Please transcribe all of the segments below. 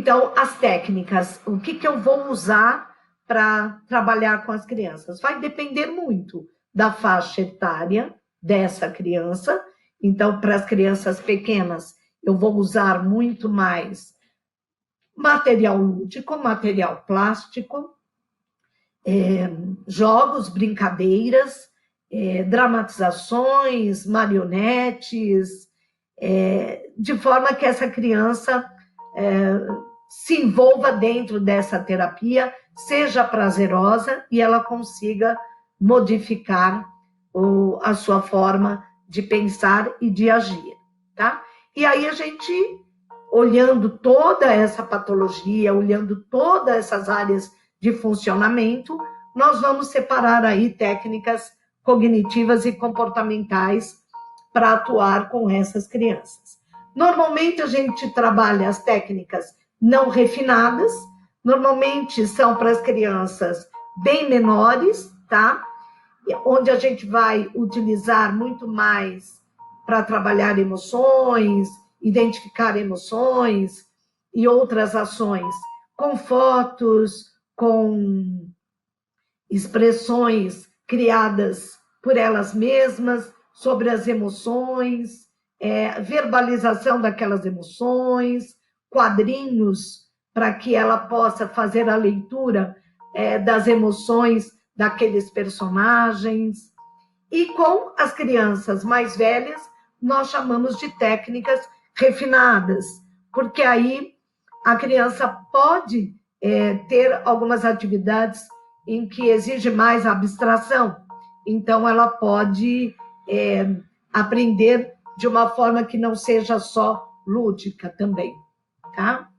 Então, as técnicas, o que eu vou usar para trabalhar com as crianças? Vai depender muito da faixa etária dessa criança. Então, para as crianças pequenas, eu vou usar muito mais material lúdico, material plástico, jogos, brincadeiras, dramatizações, marionetes, de forma que essa criança se envolva dentro dessa terapia, seja prazerosa e ela consiga modificar a sua forma de pensar e de agir, tá? E aí a gente, olhando toda essa patologia, olhando todas essas áreas de funcionamento, nós vamos separar aí técnicas cognitivas e comportamentais para atuar com essas crianças. Normalmente a gente trabalha as técnicas não refinadas, normalmente são para as crianças bem menores, tá? Onde a gente vai utilizar muito mais para trabalhar emoções, identificar emoções e outras ações, com fotos, com expressões criadas por elas mesmas sobre as emoções, verbalização daquelas emoções, quadrinhos para que ela possa fazer a leitura das emoções daqueles personagens. E com as crianças mais velhas, nós chamamos de técnicas refinadas, porque aí a criança pode ter algumas atividades em que exige mais abstração. Então, ela pode aprender de uma forma que não seja só lúdica também, tá?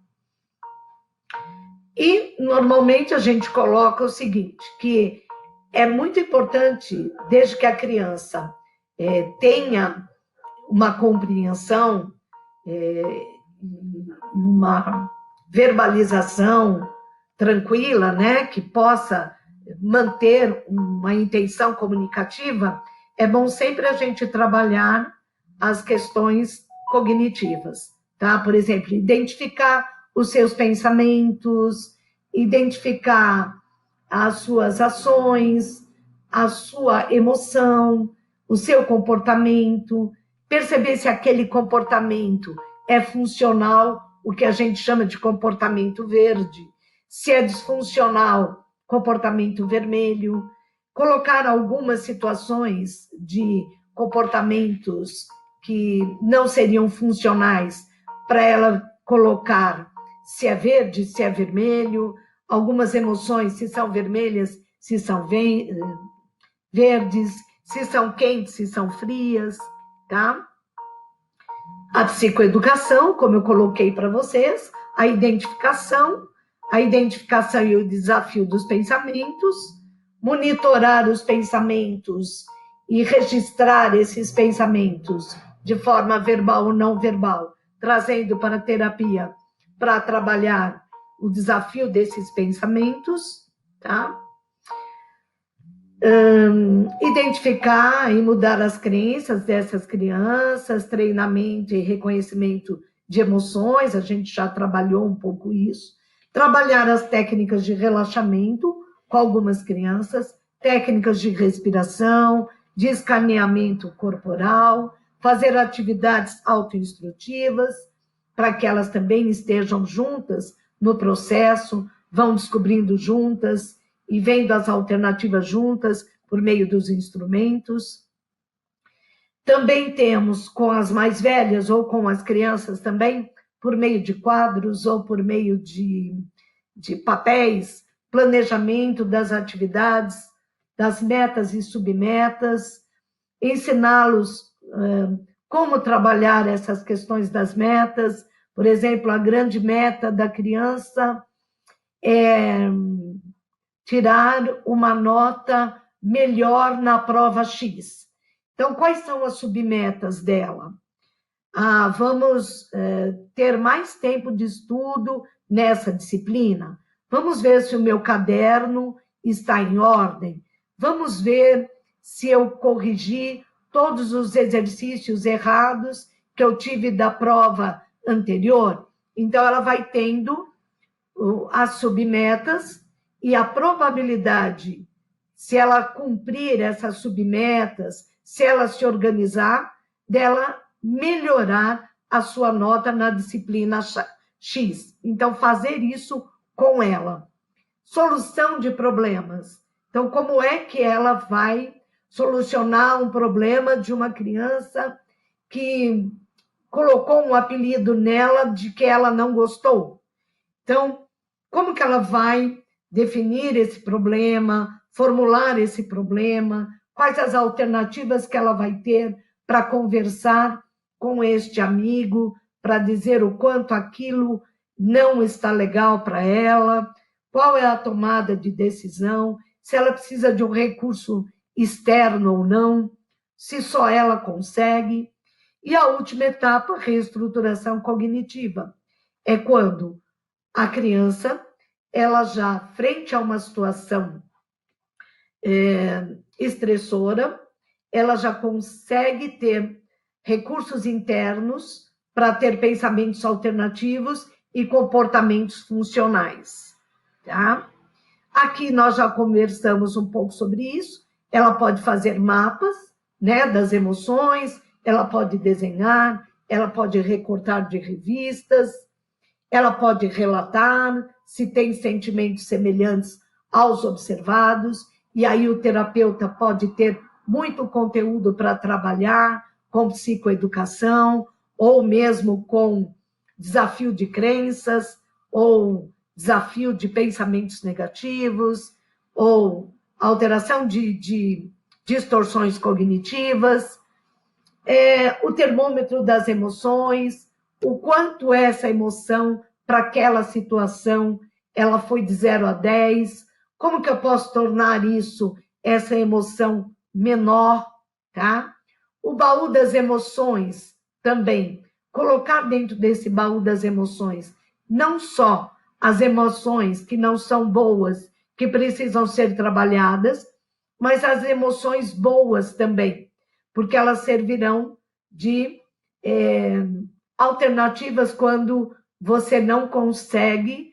E, normalmente, a gente coloca o seguinte, que é muito importante, desde que a criança tenha uma compreensão, uma verbalização tranquila, né, que possa manter uma intenção comunicativa, é bom sempre a gente trabalhar as questões cognitivas, tá? Por exemplo, identificar os seus pensamentos, identificar as suas ações, a sua emoção, o seu comportamento, perceber se aquele comportamento é funcional, o que a gente chama de comportamento verde, se é disfuncional, comportamento vermelho, colocar algumas situações de comportamentos que não seriam funcionais para ela colocar se é verde, se é vermelho, algumas emoções, se são vermelhas, se são verdes, se são quentes, se são frias, tá? A psicoeducação, como eu coloquei para vocês, a identificação e o desafio dos pensamentos, monitorar os pensamentos e registrar esses pensamentos de forma verbal ou não verbal, trazendo para a terapia para trabalhar o desafio desses pensamentos, tá? Identificar e mudar as crenças dessas crianças, treinamento e reconhecimento de emoções, a gente já trabalhou um pouco isso. Trabalhar as técnicas de relaxamento com algumas crianças, técnicas de respiração, de escaneamento corporal, fazer atividades autoinstrutivas, para que elas também estejam juntas no processo, vão descobrindo juntas e vendo as alternativas juntas por meio dos instrumentos. Também temos com as mais velhas ou com as crianças também, por meio de quadros ou por meio de papéis, planejamento das atividades, das metas e submetas, ensiná-los como trabalhar essas questões das metas. Por exemplo, a grande meta da criança é tirar uma nota melhor na prova X. Então, quais são as submetas dela? Vamos ter mais tempo de estudo nessa disciplina. Vamos ver se o meu caderno está em ordem. Vamos ver se eu corrigi todos os exercícios errados que eu tive da prova anterior. Então, ela vai tendo as submetas e a probabilidade, se ela cumprir essas submetas, se ela se organizar, dela melhorar a sua nota na disciplina X. Então, fazer isso com ela. Solução de problemas. Então, como é que ela vai solucionar um problema de uma criança que colocou um apelido nela de que ela não gostou? Então, como que ela vai definir esse problema, formular esse problema, quais as alternativas que ela vai ter para conversar com este amigo, para dizer o quanto aquilo não está legal para ela, qual é a tomada de decisão, se ela precisa de um recurso externo ou não, se só ela consegue. E a última etapa, reestruturação cognitiva, é quando a criança, ela já, frente a uma situação estressora, ela já consegue ter recursos internos para ter pensamentos alternativos e comportamentos funcionais. Tá? Aqui nós já conversamos um pouco sobre isso. Ela pode fazer mapas, né, das emoções, ela pode desenhar, ela pode recortar de revistas, ela pode relatar se tem sentimentos semelhantes aos observados, e aí o terapeuta pode ter muito conteúdo para trabalhar com psicoeducação, ou mesmo com desafio de crenças, ou desafio de pensamentos negativos, ou alteração de distorções cognitivas, o termômetro das emoções, o quanto essa emoção para aquela situação, ela foi de 0 a 10, como que eu posso tornar isso, essa emoção menor, tá? O baú das emoções também, colocar dentro desse baú das emoções, não só as emoções que não são boas, que precisam ser trabalhadas, mas as emoções boas também, porque elas servirão de alternativas quando você não consegue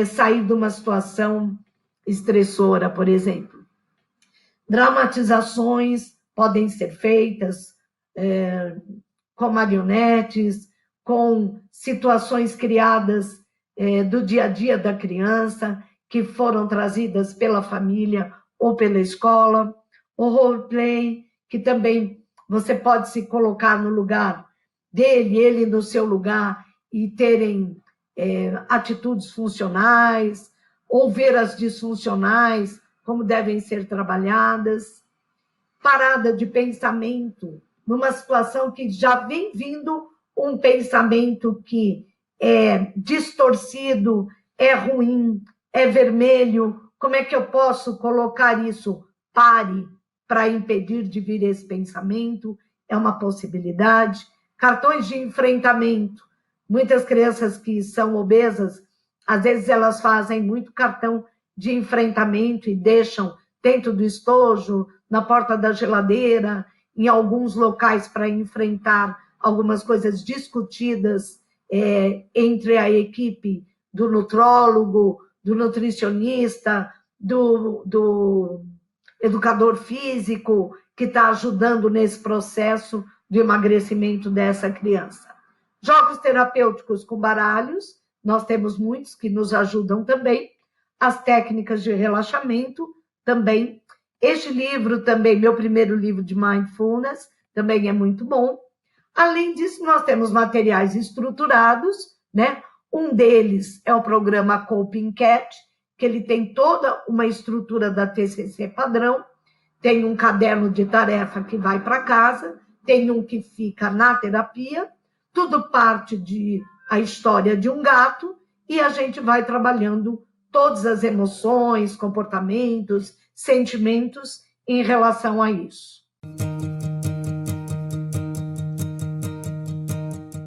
sair de uma situação estressora, por exemplo. Dramatizações podem ser feitas com marionetes, com situações criadas do dia a dia da criança, que foram trazidas pela família ou pela escola. O roleplay, que também você pode se colocar no lugar dele, ele no seu lugar, e terem atitudes funcionais, ou ver as disfuncionais, como devem ser trabalhadas. Parada de pensamento, numa situação que já vem vindo um pensamento que é distorcido, é ruim, é vermelho, como é que eu posso colocar isso? Pare para impedir de vir esse pensamento, é uma possibilidade. Cartões de enfrentamento. Muitas crianças que são obesas, às vezes elas fazem muito cartão de enfrentamento e deixam dentro do estojo, na porta da geladeira, em alguns locais para enfrentar algumas coisas discutidas entre a equipe do nutrólogo, do nutricionista, do educador físico, que está ajudando nesse processo de emagrecimento dessa criança. Jogos terapêuticos com baralhos, nós temos muitos que nos ajudam também. As técnicas de relaxamento também. Este livro também, meu primeiro livro de Mindfulness, também é muito bom. Além disso, nós temos materiais estruturados, né? Um deles é o programa Coping Cat, que ele tem toda uma estrutura da TCC padrão, tem um caderno de tarefa que vai para casa, tem um que fica na terapia, tudo parte a história de um gato, e a gente vai trabalhando todas as emoções, comportamentos, sentimentos em relação a isso.